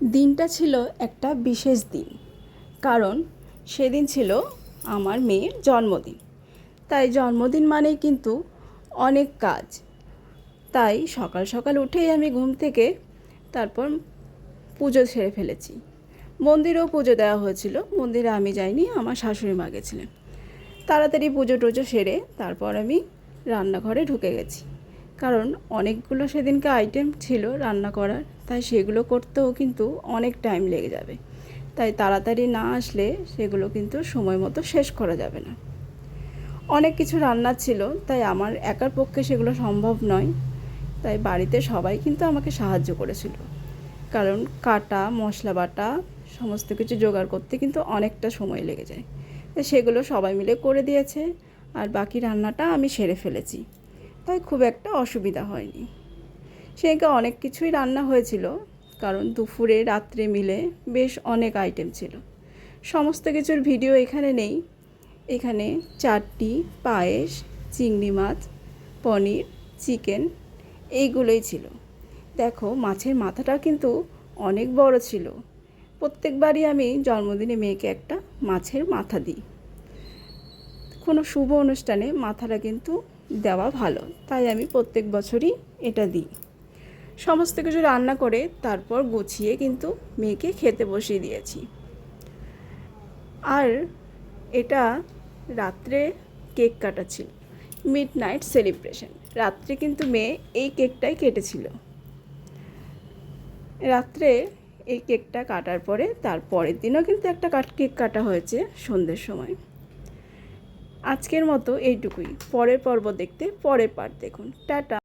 দিনটা ছিল একটা বিশেষ দিন, কারণ সেদিন ছিল আমার মেয়ের জন্মদিন। তাই জন্মদিন মানেই কিন্তু অনেক কাজ। তাই সকাল সকাল উঠেই আমি ঘুম থেকে তারপর পুজো সেরে ফেলেছি। মন্দিরেও পুজো দেওয়া হয়েছিল, মন্দিরে আমি যাইনি, আমার শাশুড়ি মা গেছিলেন। তাড়াতাড়ি পুজো টুজো সেরে তারপর আমি রান্নাঘরে ঢুকে গেছি, কারণ অনেকগুলো সেদিনকে আইটেম ছিল রান্না করার, তাই সেগুলো করতেও কিন্তু অনেক টাইম লেগে যাবে। তাই তাড়াতাড়ি না আসলে সেগুলো কিন্তু সময় মতো শেষ করা যাবে না। অনেক কিছু রান্না ছিল, তাই আমার একার পক্ষে সেগুলো সম্ভব নয়। তাই বাড়িতে সবাই কিন্তু আমাকে সাহায্য করেছিল, কারণ কাটা মশলা বাটা সমস্ত কিছু জোগাড় করতে কিন্তু অনেকটা সময় লেগে যায়। তাই সেগুলো সবাই মিলে করে দিয়েছে, আর বাকি রান্নাটা আমি সেরে ফেলেছি। তাই খুব একটা অসুবিধা হয়নি। সেদিনকে অনেক কিছুই রান্না হয়েছিল, কারণ দুপুরে রাত্রে মিলে বেশ অনেক আইটেম ছিল। সমস্ত কিছুর ভিডিও এখানে নেই। এখানে চাটনি, পায়েস, চিংড়ি মাছ, পনির, চিকেন এইগুলোই ছিল। দেখো, মাছের মাথাটা কিন্তু অনেক বড় ছিল। প্রত্যেকবারই আমি জন্মদিনে মেয়েকে একটা মাছের মাথা দিই। কোনো শুভ অনুষ্ঠানে মাথাটা কিন্তু দেওয়া ভালো, তাই আমি প্রত্যেক বছরই এটা দিই। সমস্ত কিছু রান্না করে তারপর গুছিয়ে কিন্তু মেয়েকে খেতে বসিয়ে দিয়েছি। আর এটা রাত্রে কেক কাটা ছিল, মিড নাইট সেলিব্রেশন। রাত্রে কিন্তু মেয়ে এই কেকটাই কেটেছিল। রাত্রে এই কেকটা কাটার পরে তার পরের দিনও কিন্তু একটা কেক কাটা হয়েছে সন্ধ্যের সময়। আজকের মতো এইটুকুই। পরের পর্ব দেখতে পরের পার্ট দেখুন। টাটা।